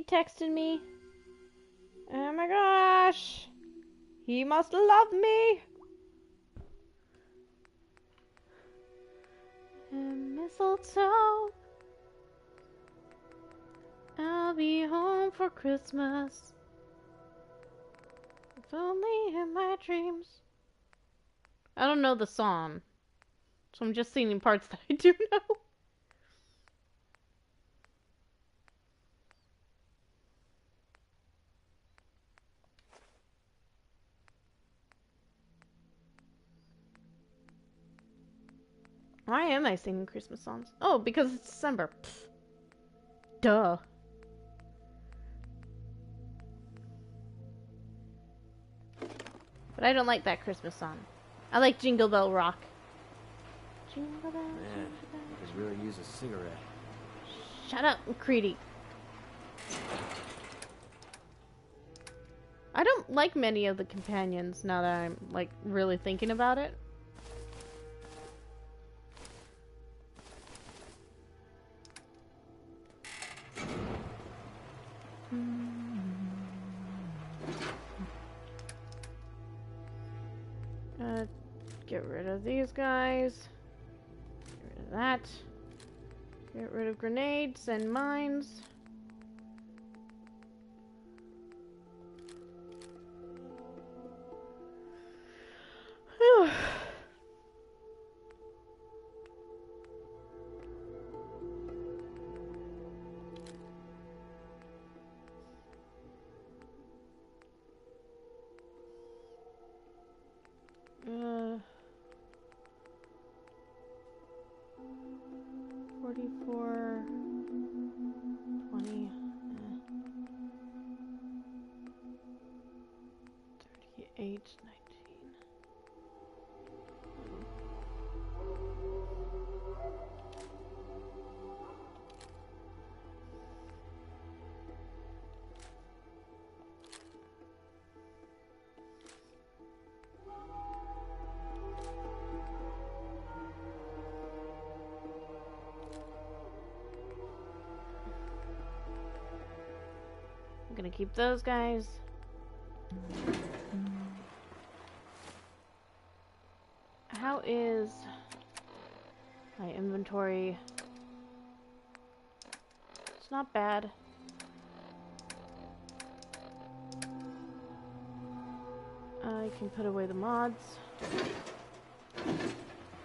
texted me. Oh my gosh. He must love me. And mistletoe. I'll be home for Christmas. If only in my dreams. I don't know the song, so I'm just singing parts that I do know. Why am I singing Christmas songs? Oh, because it's December. Pfft. Duh. But I don't like that Christmas song. I like Jingle Bell Rock. Jingle Bell, Man, Jingle Bell. I could really use a cigarette. Shut up, Creedy. I don't like many of the companions now that I'm, like, really thinking about it. Get rid of these guys. Get rid of that. Get rid of grenades and mines. Whew. Uh, 44, 20, 38, 19. I'm gonna keep those guys. How is my inventory? It's not bad. I can put away the mods.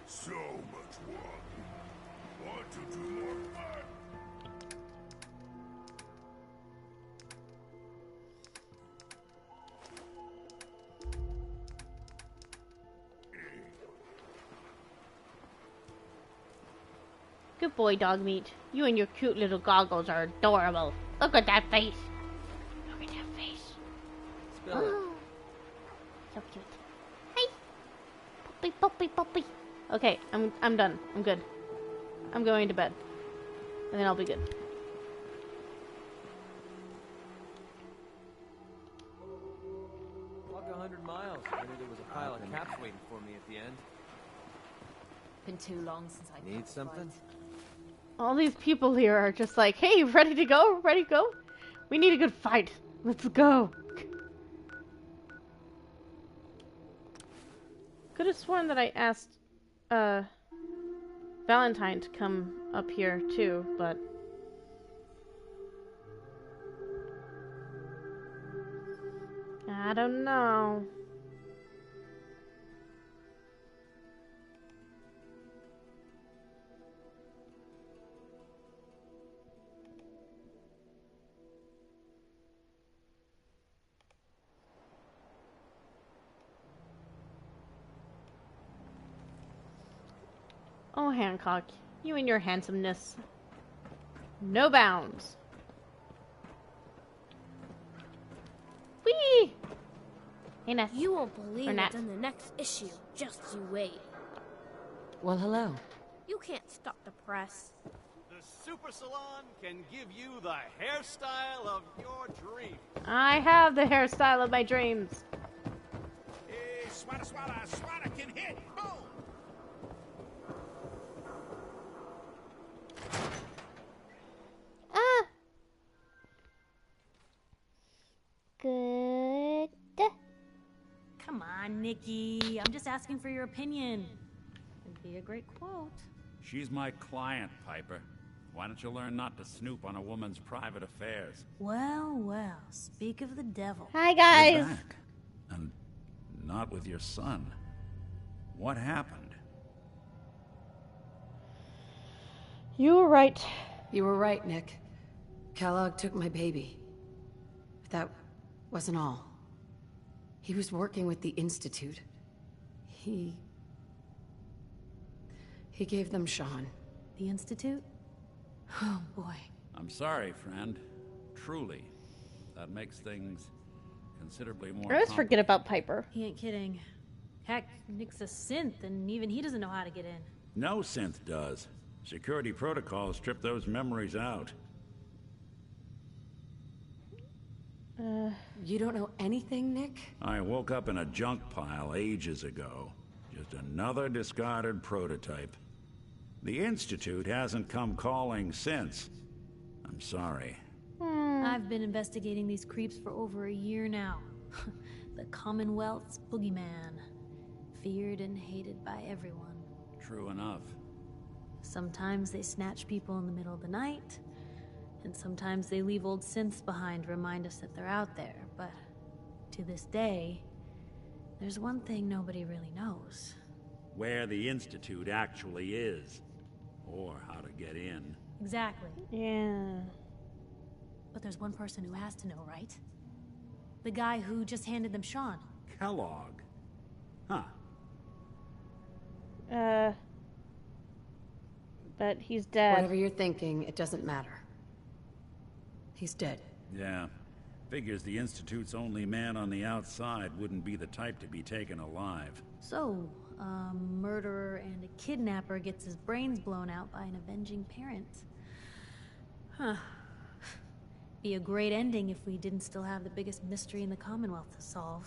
So much work. Want to do more fun? Good boy, dog meat. You and your cute little goggles are adorable. Look at that face. Look at that face. Spill it. So cute. Hi. Puppy, puppy, puppy. Okay, I'm done. I'm good. I'm going to bed. And then I'll be good. Walk 100 miles. I knew there was a pile of caps waiting for me at the end. Been too long since I Need something? All these people here are just like, hey, ready to go? Ready to go? We need a good fight. Let's go. Could have sworn that I asked Valentine to come up here too, but I don't know. Oh, Hancock, you and your handsomeness. No bounds. Whee! Hey, Ness. You won't believe Or what's not. in the next issue. Just you wait. Well, hello. You can't stop the press. The Super Salon can give you the hairstyle of your dreams. I have the hairstyle of my dreams. Hey, swada, swada, swada can hit. Boom! Ah! Come on, Nikki. I'm just asking for your opinion. It'd be a great quote. She's my client, Piper. Why don't you learn not to snoop on a woman's private affairs? Well, well, speak of the devil. Hi, You're guys. back. And not with your son. What happened? You were right. You were right, Nick. Kellogg took my baby. But that wasn't all. He was working with the Institute. He gave them Sean. The Institute? Oh, boy. I'm sorry, friend. Truly. That makes things considerably more I always forget about Piper. He ain't kidding. Heck, Nick's a synth, and even he doesn't know how to get in. No synth does. Security protocols strip those memories out. You don't know anything, Nick? I woke up in a junk pile ages ago. Just another discarded prototype. The Institute hasn't come calling since. I'm sorry. I've been investigating these creeps for over a year now. The Commonwealth's boogeyman. Feared and hated by everyone. True enough. Sometimes they snatch people in the middle of the night, and sometimes they leave old synths behind to remind us that they're out there. But to this day, there's one thing nobody really knows. Where the Institute actually is. Or how to get in. Exactly. Yeah. But there's one person who has to know, right? The guy who just handed them Sean. Kellogg. Huh. But he's dead. Whatever you're thinking, it doesn't matter. He's dead. Yeah. Figures the Institute's only man on the outside wouldn't be the type to be taken alive. So, a murderer and a kidnapper gets his brains blown out by an avenging parent. Huh. Be a great ending if we didn't still have the biggest mystery in the Commonwealth to solve.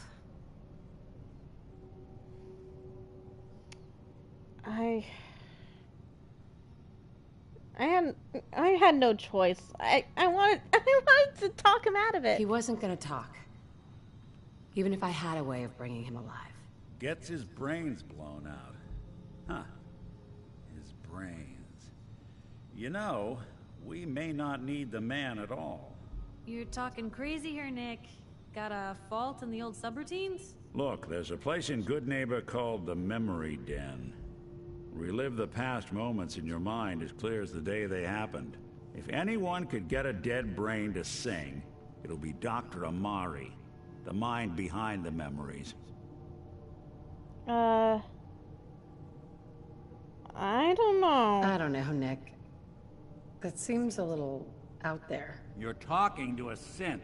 I had no choice. I wanted to talk him out of it. He wasn't gonna talk. Even if I had a way of bringing him alive. Gets his brains blown out. Huh. His brains. You know, we may not need the man at all. You're talking crazy here, Nick. Got a fault in the old subroutines? Look, there's a place in Good Neighbor called the Memory Den. Relive the past moments in your mind as clear as the day they happened. If anyone could get a dead brain to sing, it'll be Dr. Amari, the mind behind the memories. I don't know. I don't know, Nick. That seems a little out there. You're talking to a synth.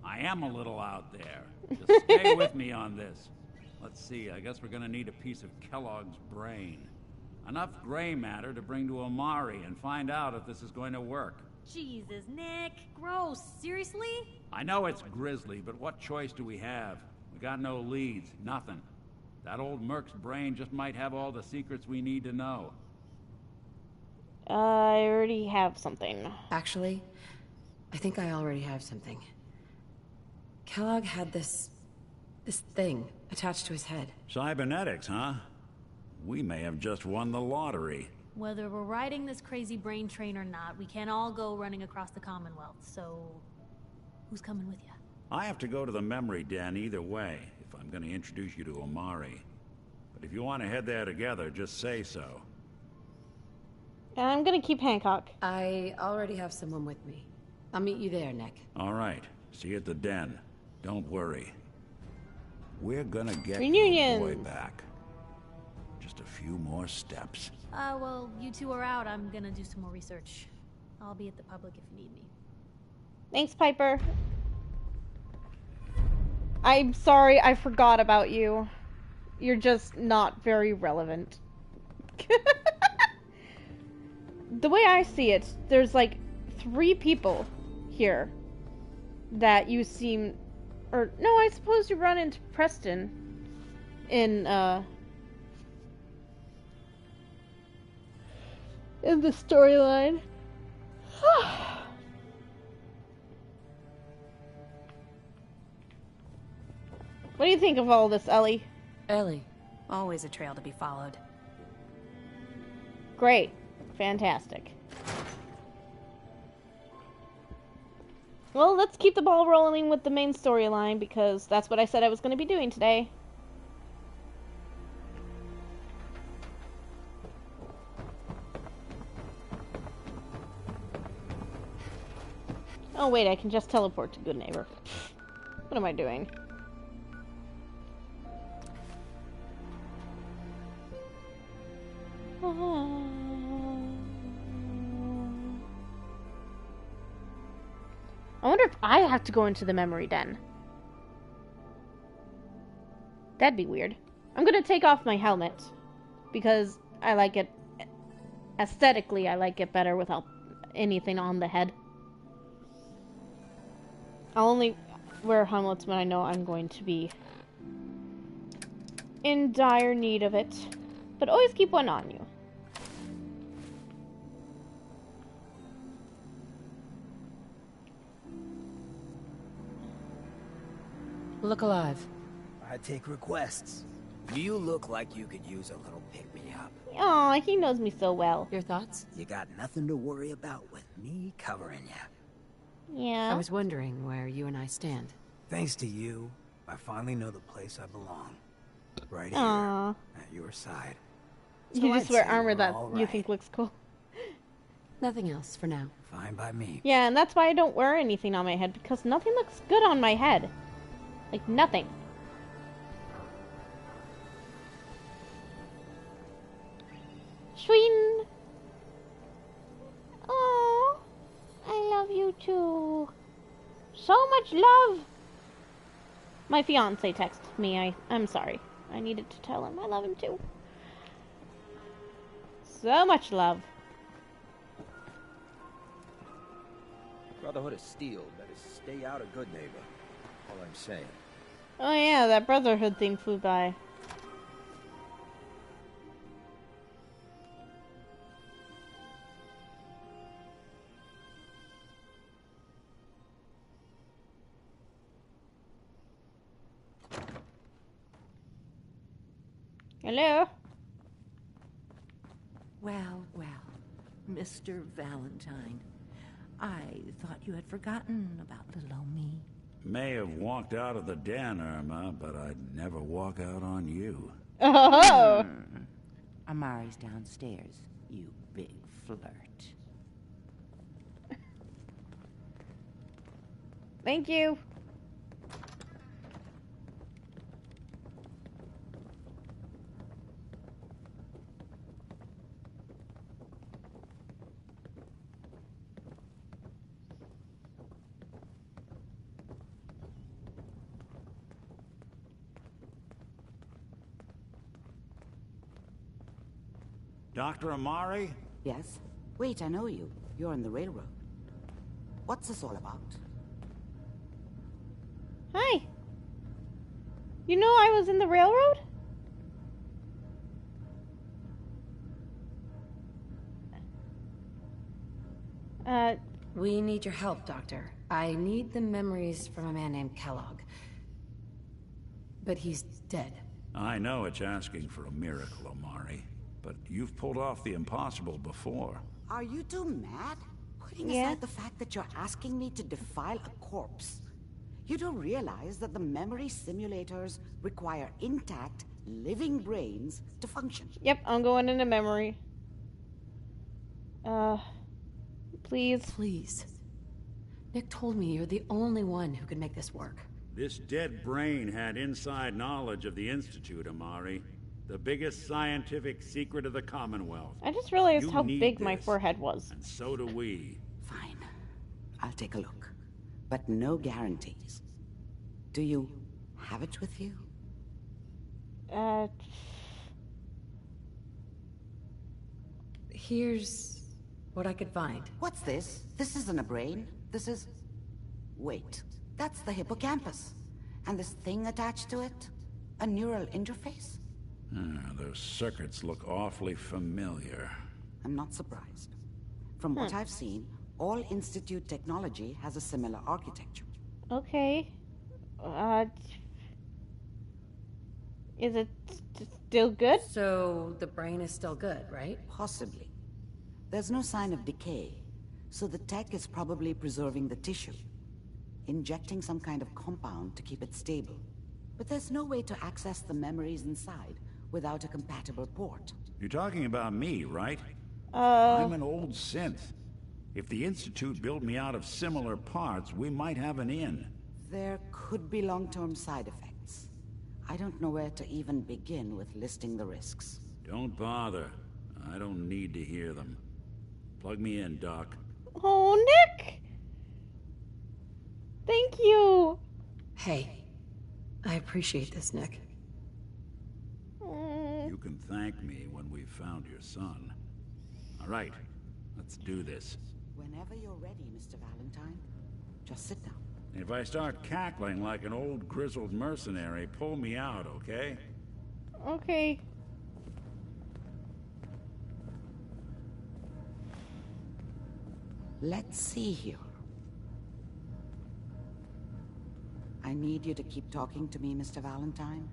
I am a little out there. Just stay with me on this. Let's see, I guess we're gonna need a piece of Kellogg's brain. Enough gray matter to bring to Amari and find out if this is going to work. Jesus, Nick. Gross. Seriously? I know it's grisly, but what choice do we have? We got no leads, nothing. That old Merc's brain just might have all the secrets we need to know. I already have something. Actually, I think I already have something. Kellogg had this thing attached to his head. Cybernetics, huh? We may have just won the lottery. Whether we're riding this crazy brain train or not, we can't all go running across the Commonwealth, so... who's coming with you? I have to go to the memory den either way, if I'm going to introduce you to Amari. But if you want to head there together, just say so. And I'm gonna keep Hancock. I already have someone with me. I'll meet you there, Nick. All right. See you at the den. Don't worry. We're gonna get Reunions. your boy back. Just a few more steps. Well, you two are out. I'm gonna do some more research. I'll be at the public if you need me. Thanks, Piper. I'm sorry, I forgot about you. You're just not very relevant. The way I see it, there's like 3 people here that you seem... Or, no, I suppose you run into Preston in the storyline. What do you think of all this, Ellie? Ellie. Always a trail to be followed. Great. Fantastic. Well, let's keep the ball rolling with the main storyline, because that's what I said I was going to be doing today. Oh wait, I can just teleport to Good Neighbor. What am I doing? I wonder if I have to go into the memory den. That'd be weird. I'm gonna take off my helmet because I like it aesthetically. I like it better without anything on the head. I'll only wear helmets when I know I'm going to be in dire need of it. But always keep one on you. Look alive. I take requests. You look like you could use a little pick-me-up. Aw, he knows me so well. Your thoughts? You got nothing to worry about with me covering you. Yeah. I was wondering where you and I stand. Thanks to you, I finally know the place I belong. Right Aww. here, at your side. You So just I'd wear say armor we're that all you right. think looks cool. Nothing else for now. Fine by me. Yeah, and that's why I don't wear anything on my head, because nothing looks good on my head. Like, nothing. Sweden! Oh, I love you too. So much love! My fiance texted me. I'm sorry. I needed to tell him I love him too. So much love. Brotherhood of Steel better stay out of Good Neighbor. All I'm saying. Oh yeah, that Brotherhood thing flew by. Hello? Well, well, Mr. Valentine. I thought you had forgotten about little old me. May have walked out of the den, Irma, but I'd never walk out on you. Oh! Amari's downstairs, you big flirt. Thank you. Dr. Amari? Yes? Wait, I know you. You're on the railroad. What's this all about? Hi. You know I was in the railroad? We need your help, Doctor. I need the memories from a man named Kellogg. But he's dead. I know it's asking for a miracle, Amari, but you've pulled off the impossible before. Are you two mad? Putting Yeah. aside the fact that you're asking me to defile a corpse. You do realize that the memory simulators require intact, living brains to function. Yep, I'm going into memory. Please. Please. Nick told me you're the only one who can make this work. This dead brain had inside knowledge of the Institute, Amari. The biggest scientific secret of the Commonwealth. I just realized You how need big my this, forehead was. And so do we. Fine. I'll take a look. But no guarantees. Do you have it with you? Here's what I could find. What's this? This isn't a brain. This is... Wait. That's the hippocampus. And this thing attached to it? A neural interface? Those circuits look awfully familiar. I'm not surprised. From what I've seen, all Institute technology has a similar architecture. Okay. Is it still good? So the brain is still good, right? Possibly. There's no sign of decay, so the tech is probably preserving the tissue, injecting some kind of compound to keep it stable. But there's no way to access the memories inside without a compatible port. You're talking about me, right? I'm an old synth. If the Institute built me out of similar parts, we might have an in. There could be long-term side effects. I don't know where to even begin with listing the risks. Don't bother. I don't need to hear them. Plug me in, Doc. Oh, Nick! Thank you! Hey, I appreciate this, Nick. You can thank me when we've found your son. All right, let's do this. Whenever you're ready, Mr. Valentine, just sit down. If I start cackling like an old grizzled mercenary, pull me out, okay? Okay. Let's see here. I need you to keep talking to me, Mr. Valentine.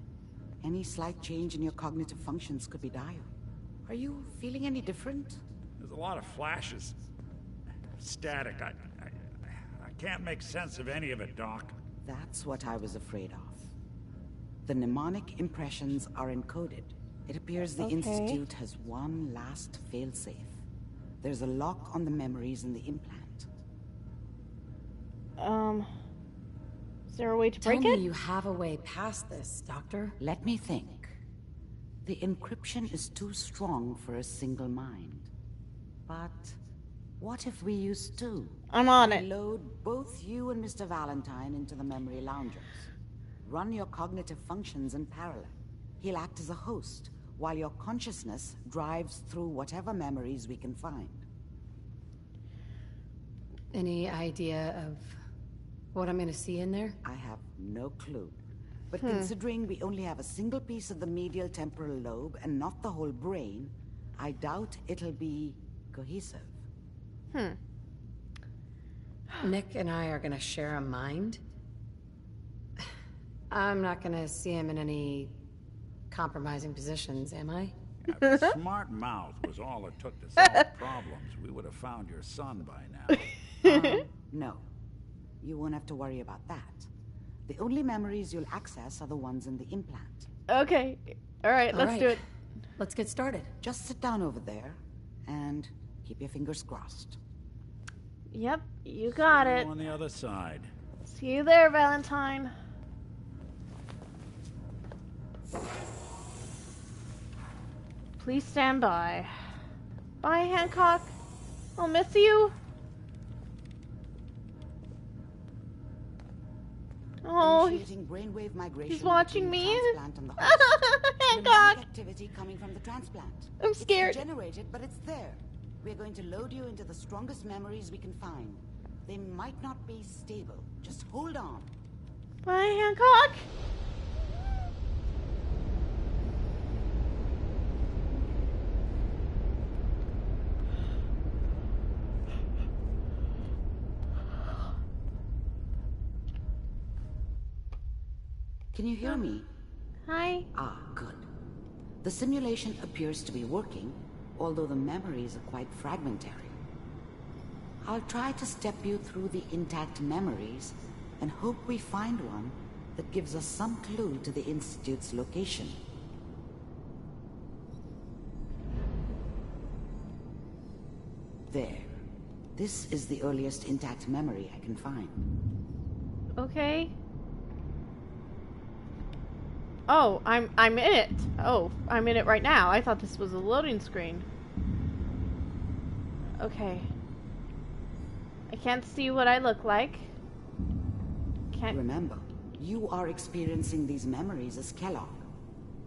Any slight change in your cognitive functions could be dire. Are you feeling any different? There's a lot of flashes. Static. I can't make sense of any of it, Doc. That's what I was afraid of. The mnemonic impressions are encoded. It appears the Institute has one last failsafe. There's a lock on the memories in the implant. Is there a way to break it? Tell me you have a way past this, Doctor. Let me think. The encryption is too strong for a single mind. But what if we use two? I'm on it. Load both you and Mr. Valentine into the memory loungers. Run your cognitive functions in parallel. He'll act as a host, while your consciousness drives through whatever memories we can find. Any idea of what I'm gonna see in there? I have no clue. But considering we only have a single piece of the medial temporal lobe and not the whole brain, I doubt it'll be cohesive. Nick and I are gonna share a mind? I'm not gonna see him in any compromising positions, am I? If a smart mouth was all it took to solve problems, we would have found your son by now. No. You won't have to worry about that. The only memories you'll access are the ones in the implant. Okay. Alright, let's do it. Let's get started. Just sit down over there and keep your fingers crossed. Yep, you got it. On the other side. See you there, Valentine. Please stand by. Bye, Hancock. I'll miss you. Oh, Initiating brainwave migration he's watching between me. the transplant and the host. Hancock. Activity coming from the transplant. I'm scared. It's degenerated, but it's there. We're going to load you into the strongest memories we can find. They might not be stable. Just hold on. Bye, Hancock. Can you hear me? Hi. Ah, good. The simulation appears to be working, although the memories are quite fragmentary. I'll try to step you through the intact memories and hope we find one that gives us some clue to the Institute's location. There. This is the earliest intact memory I can find. Okay. Oh, I'm in it. Oh, I'm in it right now. I thought this was a loading screen. Okay. I can't see what I look like. Can't... Remember, you are experiencing these memories as Kellogg.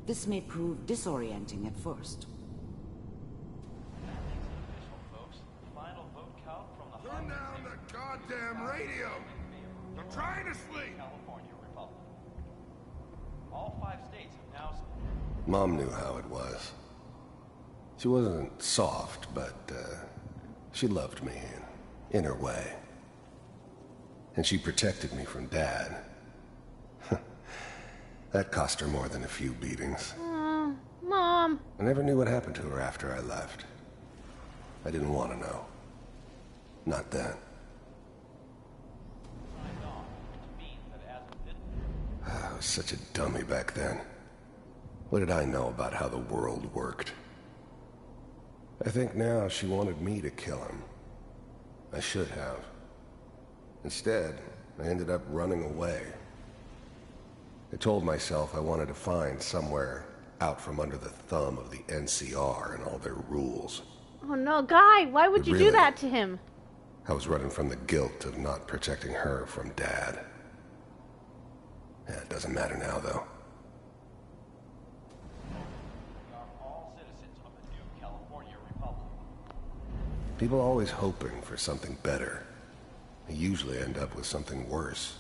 This may prove disorienting at first. Turn down the goddamn radio! I'm trying to sleep! All 5 states have now... Mom knew how it was. She wasn't soft, but she loved me in her way. And she protected me from Dad. That cost her more than a few beatings. Mom. I never knew what happened to her after I left. I didn't want to know. Not then. I was such a dummy back then. What did I know about how the world worked? I think now she wanted me to kill him. I should have. Instead, I ended up running away. I told myself I wanted to find somewhere out from under the thumb of the NCR and all their rules. Oh no, Guy, why would you do that to him? I was running from the guilt of not protecting her from Dad. Yeah, it doesn't matter now, though. People are always hoping for something better. They usually end up with something worse.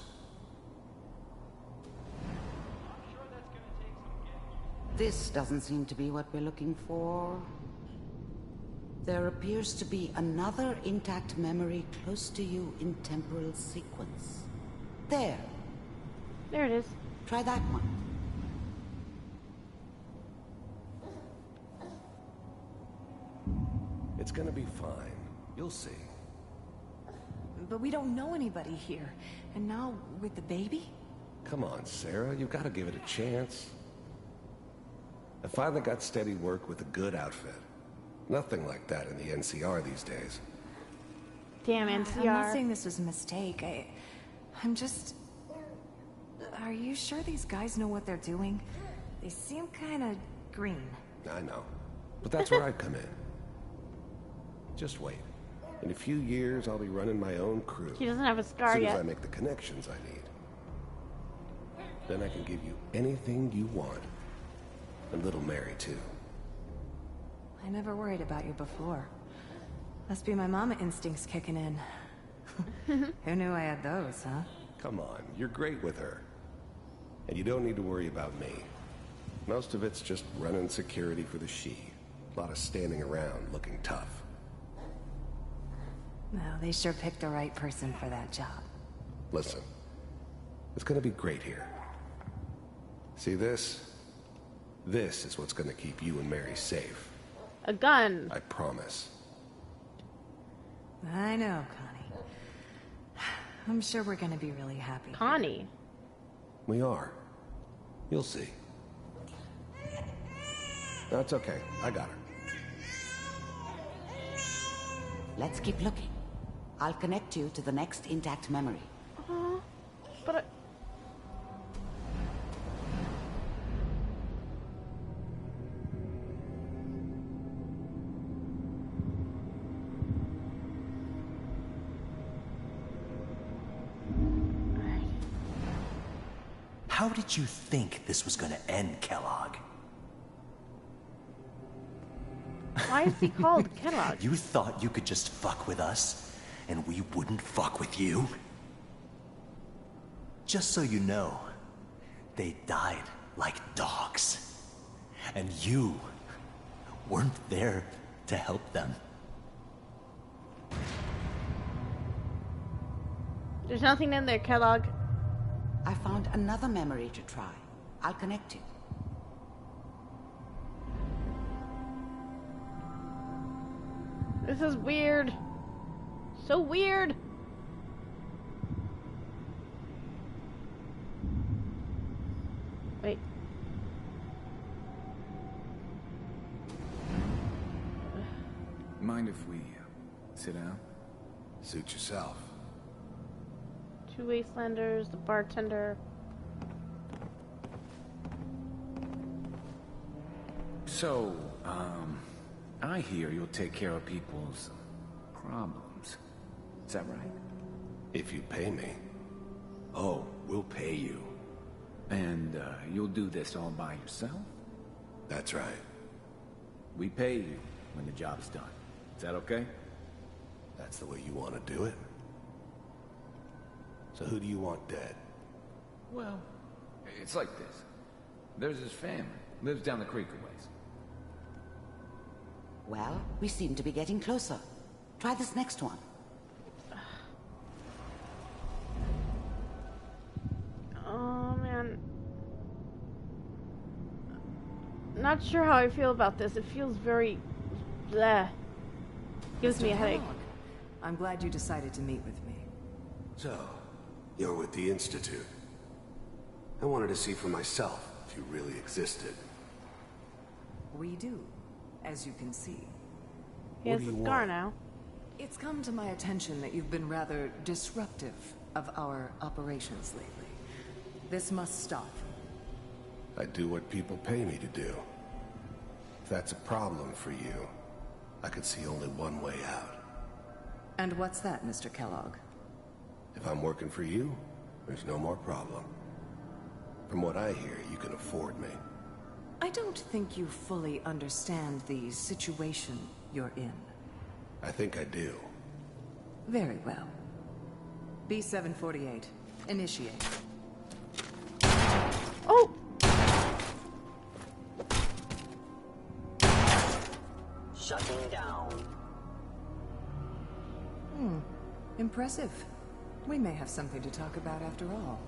This doesn't seem to be what we're looking for. There appears to be another intact memory close to you in temporal sequence. There. There it is. Try that one. It's gonna be fine. You'll see. But we don't know anybody here. And now, with the baby? Come on, Sarah. You've got to give it a chance. I finally got steady work with a good outfit. Nothing like that in the NCR these days. Damn NCR. I'm not saying this was a mistake. I'm just... Are you sure these guys know what they're doing? They seem kind of green. I know. But that's where I come in. Just wait. In a few years, I'll be running my own crew. She doesn't have a scar yet. As soon as I make the connections I need. Then I can give you anything you want. And little Mary, too. I never worried about you before. Must be my mama instincts kicking in. Who knew I had those, huh? Come on, you're great with her. And you don't need to worry about me. Most of it's just running security for the she. A lot of standing around looking tough. Well, they sure picked the right person for that job. Listen, it's gonna be great here. See this? This is what's gonna keep you and Mary safe. A gun. I promise. I know, Connie. I'm sure we're gonna be really happy. Connie? We are. You'll see. That's okay. I got her. Let's keep looking. I'll connect you to the next intact memory. But How did you think this was gonna end, Kellogg? why is he called Kellogg? You thought you could just fuck with us, and we wouldn't fuck with you? Just so you know, they died like dogs. And you weren't there to help them. There's nothing in there, Kellogg. I found another memory to try. I'll connect you. This is weird. So weird. Wait. Mind if we sit down? Suit yourself. Two Wastelanders, the bartender. So, I hear you'll take care of people's problems. Is that right? If you pay me. Oh, we'll pay you. And, you'll do this all by yourself? That's right. We pay you when the job's done. Is that okay? That's the way you want to do it? So who do you want dead? Well, it's like this. There's his family. Lives down the creek a ways. Well, we seem to be getting closer. Try this next one. Oh, man. Not sure how I feel about this. It feels very... bleh. Gives me a headache. Kellogg, I'm glad you decided to meet with me. So, you're with the Institute. I wanted to see for myself if you really existed. We do, as you can see. He has a scar now. It's come to my attention that you've been rather disruptive of our operations lately. This must stop. I do what people pay me to do. If that's a problem for you, I could see only one way out. And what's that, Mr. Kellogg? If I'm working for you, there's no more problem. From what I hear, you can afford me. I don't think you fully understand the situation you're in. I think I do. Very well. B-748, initiate. Oh! Shutting down. Impressive. We may have something to talk about after all.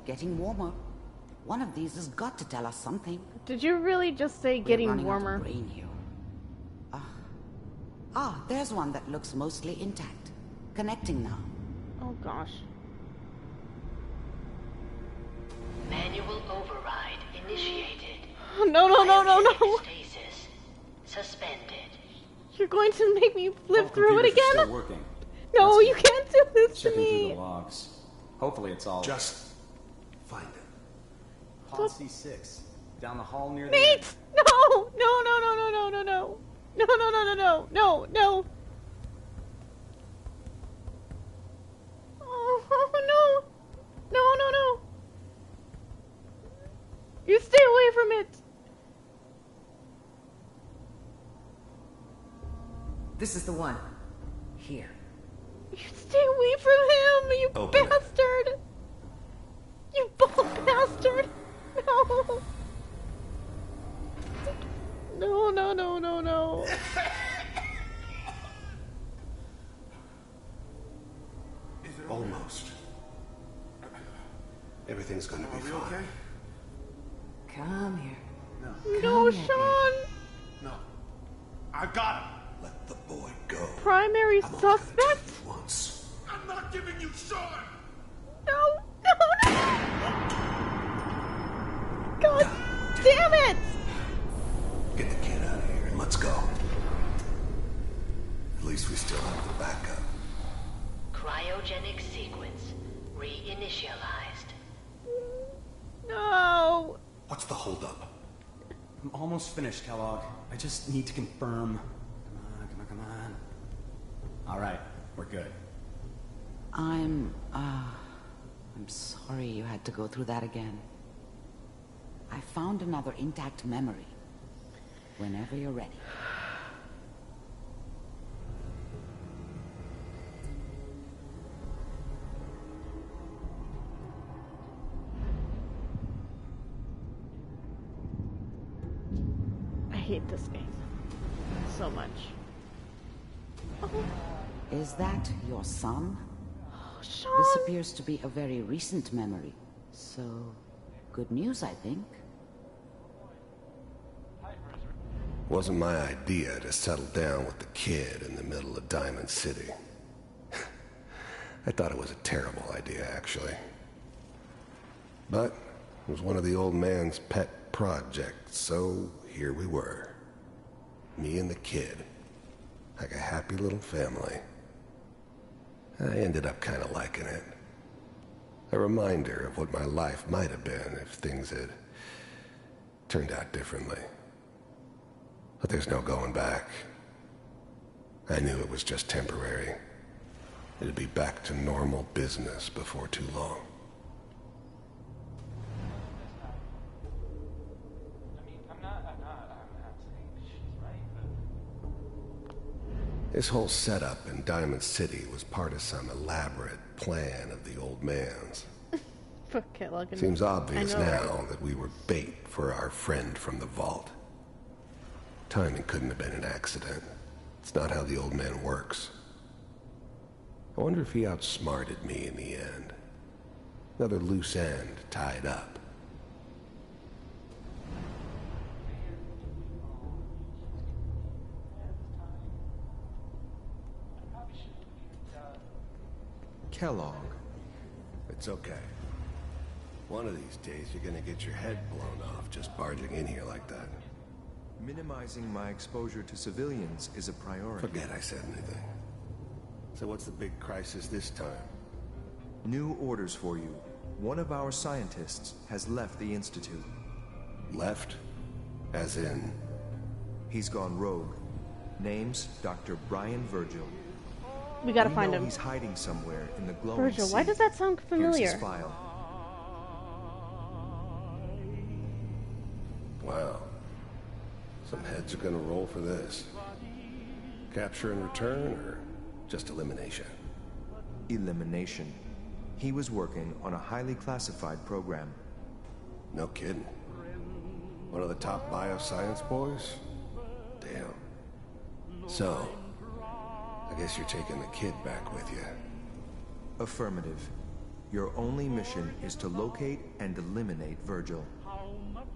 Getting warmer. One of these has got to tell us something. Did you really just say getting warmer? Brain here. There's one that looks mostly intact. Connecting now. Oh gosh. Manual override initiated. No, no, no, no, no. Stasis suspended. You're going to make me live through it Computers are again? still working. No, you can't do this to Checking through me. the logs. Hopefully it's all... Just find it. Pod C6. Down the hall near the... Nate! No! No, no, no, no, no, no, no. No, no, no, no, no, no, no. Oh, no. No, no, no. You stay away from it. This is the one. Here. You stay away from him, you Open it. bastard. You bald bastard. No. No, no, no, no, no. Almost. Everything's gonna be fine. Okay? Come here. No, Come here, Sean. No. I got him. Let the boy go. Primary I'm only gonna suspect? tell you once. I'm not giving you Sean. No, no, no. God damn it. Get the kid out of here and let's go. At least we still have the backup. Cryogenic sequence reinitialized. No. What's the holdup? I'm almost finished, Kellogg. I just need to confirm. Come on, come on, come on. All right, we're good. I'm sorry you had to go through that again. I found another intact memory. Whenever you're ready. I hate this game so much. Oh. Is that your son? Oh, Sean. This appears to be a very recent memory. So, good news, I think. Wasn't my idea to settle down with the kid in the middle of Diamond City. I thought it was a terrible idea, actually. But it was one of the old man's pet projects, so here we were. Me and the kid. Like a happy little family. I ended up kind of liking it. A reminder of what my life might have been if things had turned out differently. But there's no going back. I knew it was just temporary. It'd be back to normal business before too long. This whole setup in Diamond City was part of some elaborate plan of the old man's. Seems obvious now that we were bait for our friend from the vault. Timing couldn't have been an accident. It's not how the old man works. I wonder if he outsmarted me in the end. Another loose end tied up. Kellogg. It's okay. One of these days you're gonna get your head blown off just barging in here like that. Minimizing my exposure to civilians is a priority. Forget I said anything. So what's the big crisis this time? New orders for you. One of our scientists has left the Institute. Left? As in? He's gone rogue. Name's Dr. Brian Virgil. We gotta find him. He's hiding somewhere in the glowing Virgil, sea. why does that sound familiar? Here's his file. Wow. Some heads are gonna roll for this. Capture and return, or just elimination? Elimination. He was working on a highly classified program. No kidding. One of the top bioscience boys? Damn. So, I guess you're taking the kid back with you. Affirmative. Your only mission is to locate and eliminate Virgil.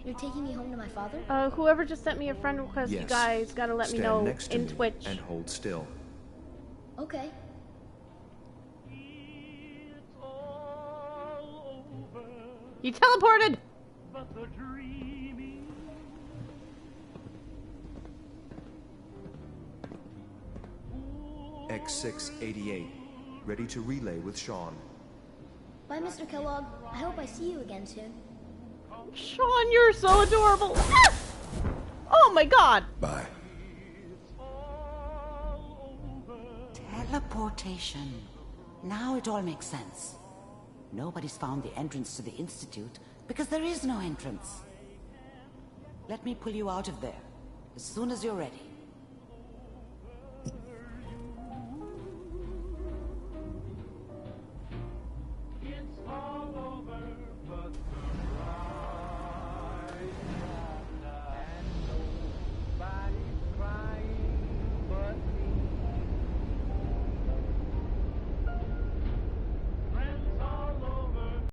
You're taking me home to my father? Whoever just sent me a friend request, Yes. you guys gotta let me Stand know next to in me Twitch. and hold still. Okay. You teleported! X688. Ready to relay with Sean. Bye, Mr. Kellogg. I hope I see you again soon. Sean, you're so adorable! Ah! Oh my god! Bye. Teleportation. Now it all makes sense. Nobody's found the entrance to the Institute because there is no entrance. Let me pull you out of there as soon as you're ready.